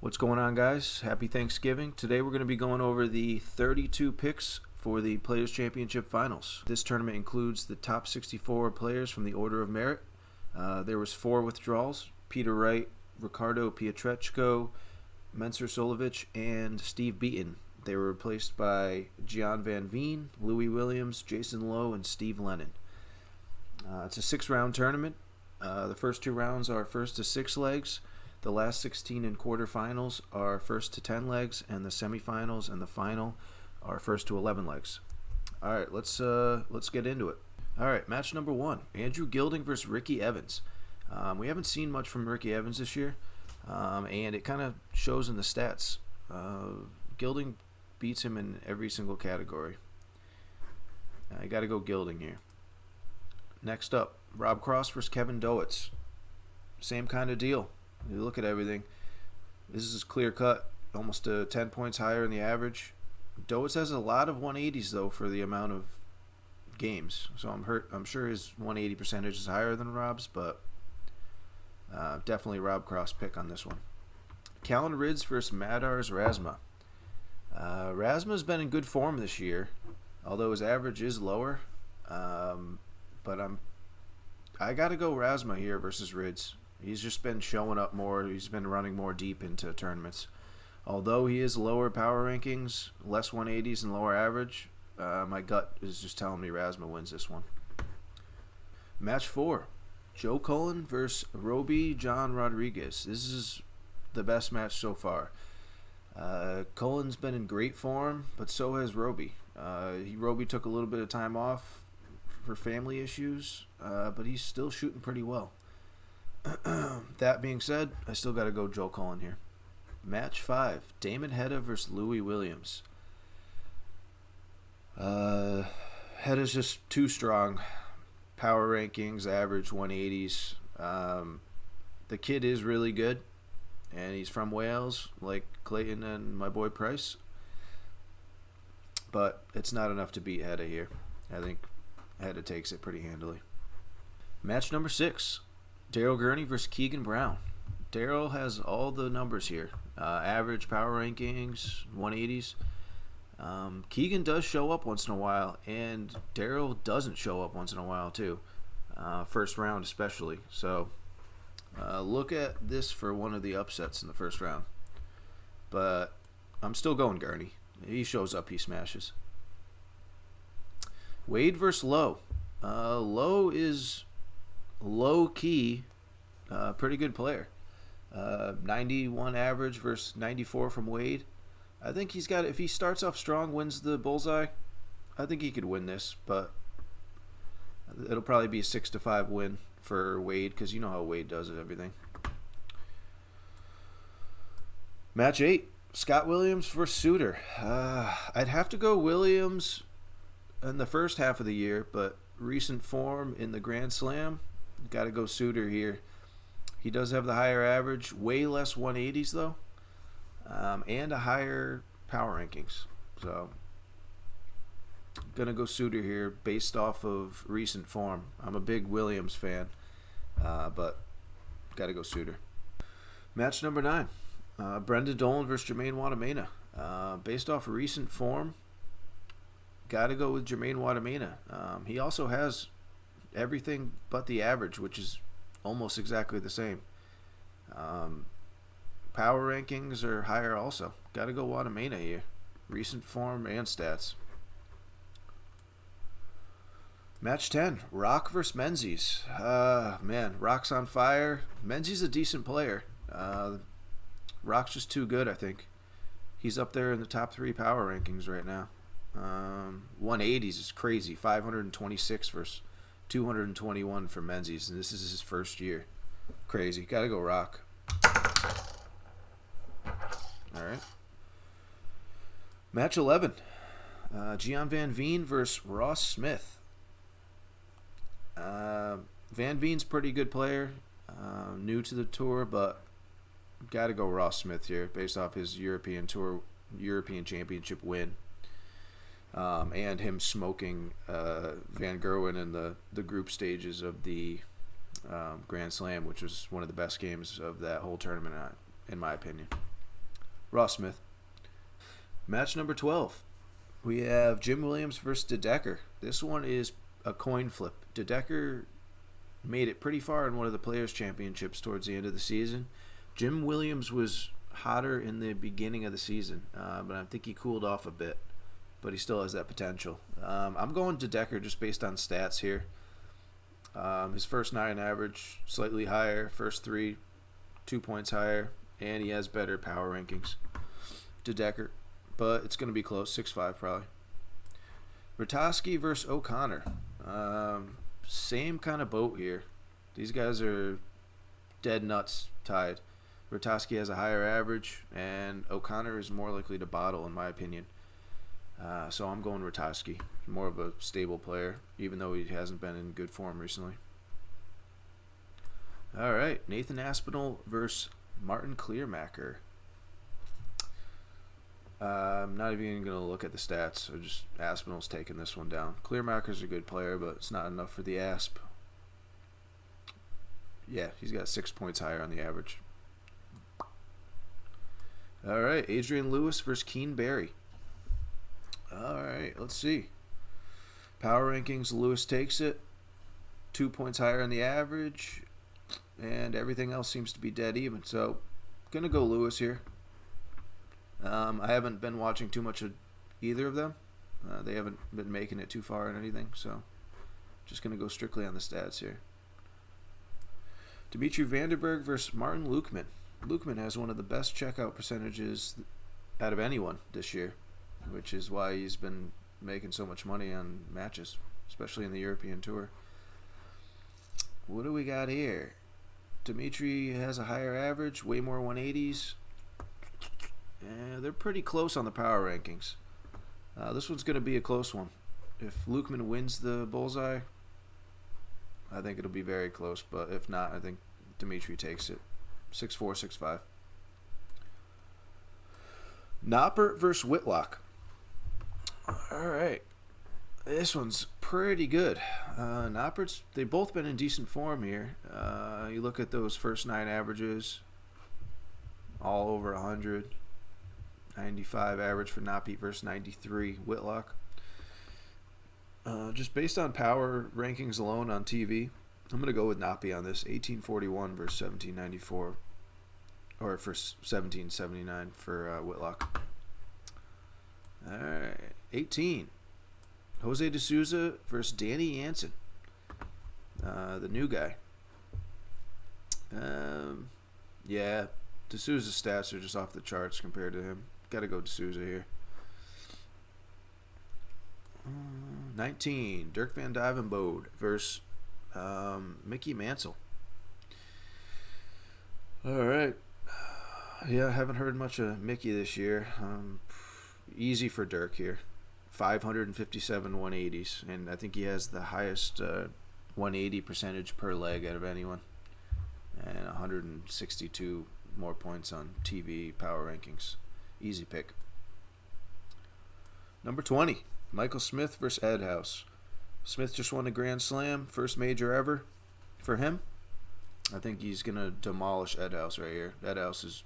What's going on, guys? Happy Thanksgiving. Today we're going to be going over the 32 picks for the Players Championship Finals. This tournament includes the top 64 players from the order of merit. There was 4 withdrawals: Peter Wright, Ricardo Pietreczko, Menser Solovich, and Steve Beaton. They were replaced by Gian Van Veen, Louis Williams, Jason Lowe, and Steve Lennon. It's a 6-round tournament. The first 2 rounds are first to 6 legs. The last 16 in quarterfinals are first to 10 legs, and the semifinals and the final are first to 11 legs. All right, let's get into it. All right, match number 1: Andrew Gilding versus Ricky Evans. We haven't seen much from Ricky Evans this year, and it kind of shows in the stats. Gilding beats him in every single category. I got to go Gilding here. Next up, Rob Cross versus Kevin DOETS. Same kind of deal. You look at everything. This is clear cut, almost 10 points higher than the average. DOETS has a lot of 180s though for the amount of games, so I'm sure his 180 percentage is higher than Rob's, but definitely Rob Cross pick on this one. Callan RYDZ versus Madar's RAZMA. RAZMA's been in good form this year, although his average is lower. But I got to go RAZMA here versus RYDZ. He's just been showing up more. He's been running more deep into tournaments. Although he is lower power rankings, less 180s and lower average, my gut is just telling me RAZMA wins this one. Match 4: Joe Cullen versus Roby John Rodriguez. This is the best match so far. Cullen's been in great form, but so has Roby. Roby took a little bit of time off for family issues, but he's still shooting pretty well. That being said, I still got to go Joe Cullen here. Match 5: Damon Hedda versus Louis Williams. Hedda's just too strong. Power rankings, average 180s. The kid is really good, and he's from Wales, like Clayton and my boy Price. But it's not enough to beat Hedda here. I think Hedda takes it pretty handily. Match number 6: Daryl Gurney versus Keegan Brown. Daryl has all the numbers here. Average, power rankings, 180s. Keegan does show up once in a while, and Daryl doesn't show up once in a while too. First round especially. So look at this for one of the upsets in the first round. But I'm still going Gurney. He shows up, he smashes. Wade versus Lowe. Lowe is low-key pretty good player. 91 average versus 94 from Wade. I think he's got, if he starts off strong, wins the bullseye, I think he could win this, but it'll probably be a 6-5 win for Wade, because you know how Wade does everything. Match 8: Scott Williams versus Suter. I'd have to go Williams in the first half of the year, but recent form in the Grand Slam, got to go Suter here. He does have the higher average, way less 180s though, and a higher power rankings. So, gonna go Suter here based off of recent form. I'm a big Williams fan, but got to go Suter. Match number 9: Brendan Dolan versus Jermaine Waddamena. Based off of recent form, got to go with Jermaine Waddamena. He also has everything but the average, which is almost exactly the same. Power rankings are higher also. Got to go Waddamena here. Recent form and stats. Match 10: Rock versus Menzies. Man, Rock's on fire. Menzies a decent player. Rock's just too good, I think. He's up there in the top 3 power rankings right now. 180s is crazy. 526 versus 221 for Menzies, and this is his first year. Crazy. Gotta go Rock. Alright. Match 11. Gian Van Veen versus Ross Smith. Van Veen's pretty good player. New to the tour, but gotta go Ross Smith here based off his European Championship win. And him smoking Van Gerwen in the group stages of the Grand Slam, which was one of the best games of that whole tournament, in my opinion. Ross Smith. Match number 12. We have Jim Williams versus DeDecker. This one is a coin flip. DeDecker made it pretty far in one of the Players' Championships towards the end of the season. Jim Williams was hotter in the beginning of the season, but I think he cooled off a bit. But he still has that potential. I'm going DeDecker just based on stats here. His first 9 average, slightly higher. First 3, 2 points higher. And he has better power rankings. DeDecker. But it's going to be close. 6'5" probably. Ratajski versus O'Connor. Same kind of boat here. These guys are dead nuts tied. Ratajski has a higher average, and O'Connor is more likely to bottle, in my opinion. So I'm going Ratajski. More of a stable player, even though he hasn't been in good form recently. All right, Nathan Aspinall versus Martin Clearmacher. I'm not even going to look at the stats. So just Aspinall's taking this one down. Clearmacher's a good player, but it's not enough for the Asp. Yeah, he's got 6 points higher on the average. All right, Adrian Lewis versus Keen Barry. All right, let's see. Power rankings, Lewis takes it. 2 points higher on the average. And everything else seems to be dead even. So, going to go Lewis here. I haven't been watching too much of either of them. They haven't been making it too far in anything. So, just going to go strictly on the stats here. Dimitri Vandenberg versus Martin Lukeman. Lukeman has one of the best checkout percentages out of anyone this year, which is why he's been making so much money on matches, especially in the European Tour. What do we got here? Dimitri has a higher average, way more 180s. They're pretty close on the power rankings. This one's going to be a close one. If Lukeman wins the bullseye, I think it'll be very close. But if not, I think Dimitri takes it. 6'4", 6'5". Noppert versus Whitlock. All right. This one's pretty good. Noppert's, they've both been in decent form here. You look at those first 9 averages, all over 100. 95 average for Noppert versus 93 Whitlock. Just based on power rankings alone on TV, I'm going to go with Noppert on this. 1841 versus 1794. Or for 1779 for Whitlock. All right. 18. Jose De Souza versus Danny Jansen. The new guy. Yeah. De Souza's stats are just off the charts compared to him. Got to go De Souza here. 19. Dirk van Duijvenbode versus Mickey Mansell. All right. Yeah, I haven't heard much of Mickey this year. Easy for Dirk here. 557 180s, and I think he has the highest 180 percentage per leg out of anyone, and 162 more points on TV power rankings. Easy pick. Number 20, Michael Smith versus Ed House. Smith just won a Grand Slam, first major ever for him. I think he's going to demolish Ed House right here. Ed House is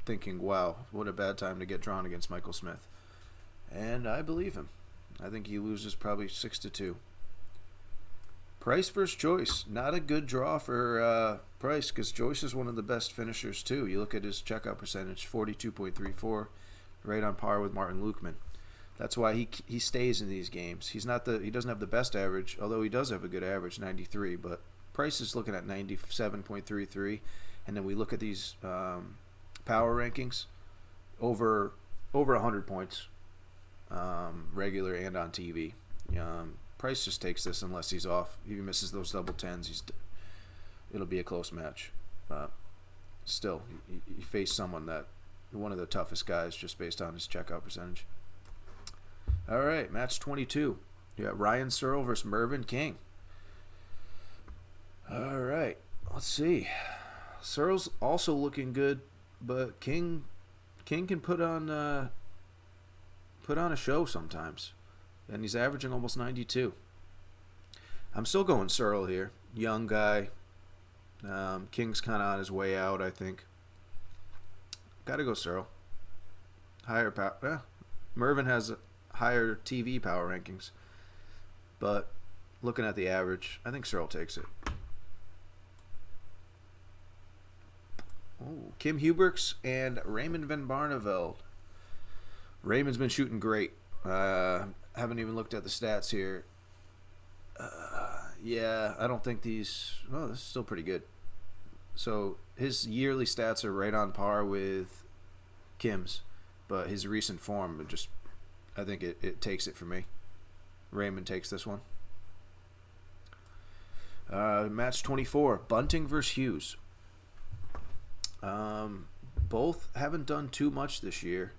thinking, wow, what a bad time to get drawn against Michael Smith. And I believe him. I think he loses probably 6-2. Price versus Joyce. Not a good draw for Price, because Joyce is one of the best finishers too. You look at his checkout percentage, 42.34, right on par with Martin Lukeman. That's why he stays in these games. He doesn't have the best average, although he does have a good average, 93. But Price is looking at 97.33, and then we look at these power rankings, over 100 points. Regular and on TV. Price just takes this unless he's off. If he misses those double tens, it'll be a close match. Still, he faced someone one of the toughest guys just based on his checkout percentage. All right, match 22. You got Ryan Searle versus Mervyn King. All right, let's see. Searle's also looking good, but King can put on a show sometimes, and he's averaging almost 92. I'm still going Searle here. Young guy. King's kind of on his way out, I think. Got to go Searle. higher power. Mervin has higher TV power rankings, but looking at the average, I think Searle takes it. Oh, Kim Huberts and Raymond van Barneveld. Raymond's been shooting great. Haven't even looked at the stats here. Yeah, I don't think these... Oh, this is still pretty good. So his yearly stats are right on par with Kim's, but his recent form, I think it takes it for me. Raymond takes this one. Match 24, Bunting versus Hughes. Both haven't done too much this year.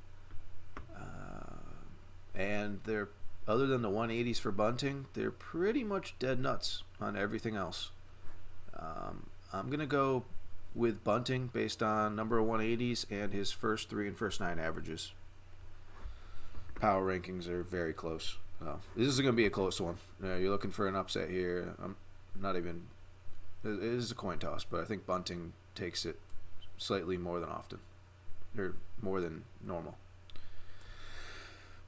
And they're, other than the 180s for Bunting, they're pretty much dead nuts on everything else. I'm going to go with Bunting based on number of 180s and his first 3 and first 9 averages. Power rankings are very close. This is going to be a close one. You're looking for an upset here. I'm not even... It is a coin toss, but I think Bunting takes it slightly more than often. Or more than normal.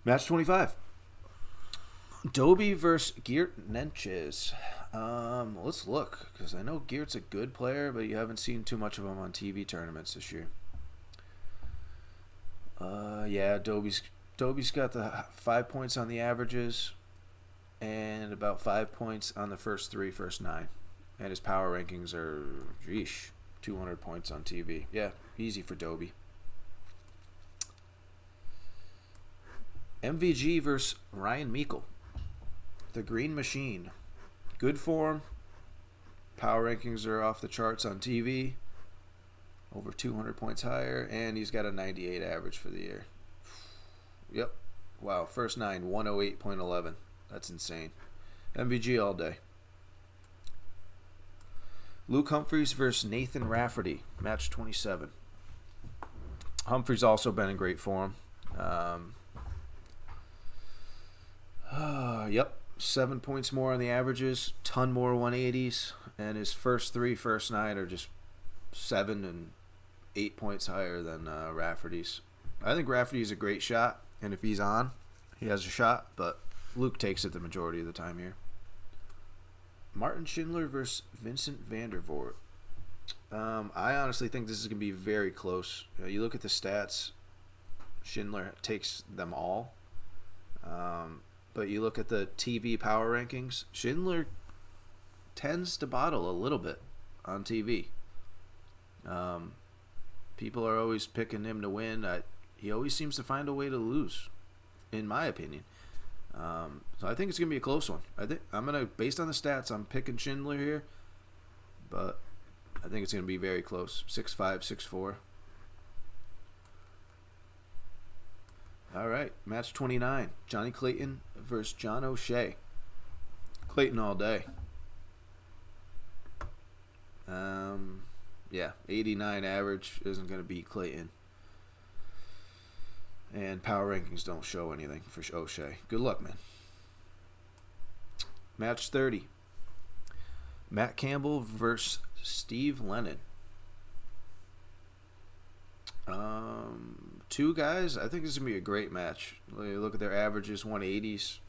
Match 25. Dobie versus Geert Nenches. Let's look, because I know Geert's a good player, but you haven't seen too much of him on TV tournaments this year. Yeah, Dobie's got the 5 points on the averages and about 5 points on the first 3, first 9. And his power rankings are, 200 points on TV. Yeah, easy for Dobie. MVG versus Ryan Meikle. The Green Machine. Good form. Power rankings are off the charts on TV. Over 200 points higher. And he's got a 98 average for the year. Yep. Wow. First 9, 108.11. That's insane. MVG all day. Luke Humphreys versus Nathan Rafferty. Match 27. Humphreys also been in great form. Yep. 7 points more on the averages. Ton more 180s. And his first 3, first 9 are just 7 and 8 points higher than Rafferty's. I think Rafferty's a great shot. And if he's on, he has a shot. But Luke takes it the majority of the time here. Martin Schindler versus Vincent van der Voort. I honestly think this is going to be very close. You look at the stats, Schindler takes them all. But you look at the TV power rankings, Schindler tends to bottle a little bit on TV. People are always picking him to win. He always seems to find a way to lose, in my opinion. So I think it's gonna be a close one. Based on the stats, I'm picking Schindler here, but I think it's gonna be very close. 6'5", 6'4". All right, match 29. Johnny Clayton versus John O'Shea. Clayton all day. Yeah, 89 average isn't gonna beat Clayton. And power rankings don't show anything for O'Shea. Good luck, man. Match 30. Matt Campbell versus Steve Lennon. Two guys, I think this is going to be a great match. Look at their averages, 180s.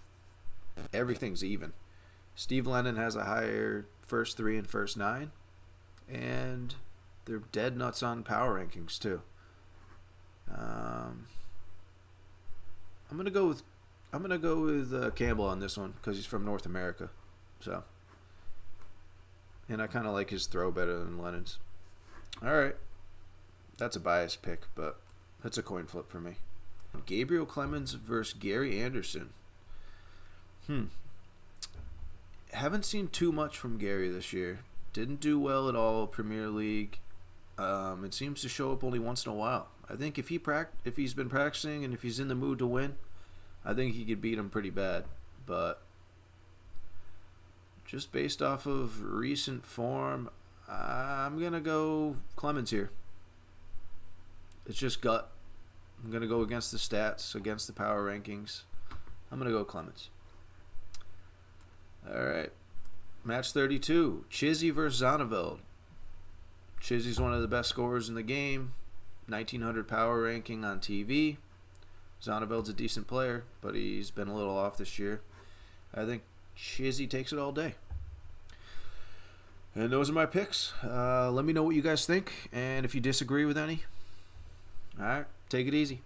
Everything's even. Steve Lennon has a higher first 3 and first 9. And they're dead nuts on power rankings, too. I'm gonna go with Campbell on this one because he's from North America, so, and I kind of like his throw better than Lennon's. All right, that's a biased pick, but that's a coin flip for me. Gabriel Clemens versus Gary Anderson. Haven't seen too much from Gary this year. Didn't do well at all Premier League. It seems to show up only once in a while. I think if he's been practicing and if he's in the mood to win, I think he could beat him pretty bad. But just based off of recent form, I'm going to go Clemens here. It's just gut. I'm going to go against the stats, against the power rankings. I'm going to go Clemens. All right. Match 32. Chizzy versus Zonneveld. Chizzy's one of the best scorers in the game. 1900 power ranking on TV. Zonneveld's a decent player, but he's been a little off this year. I think Chizzy takes it all day. And those are my picks. Let me know what you guys think, and if you disagree with any. All right, take it easy.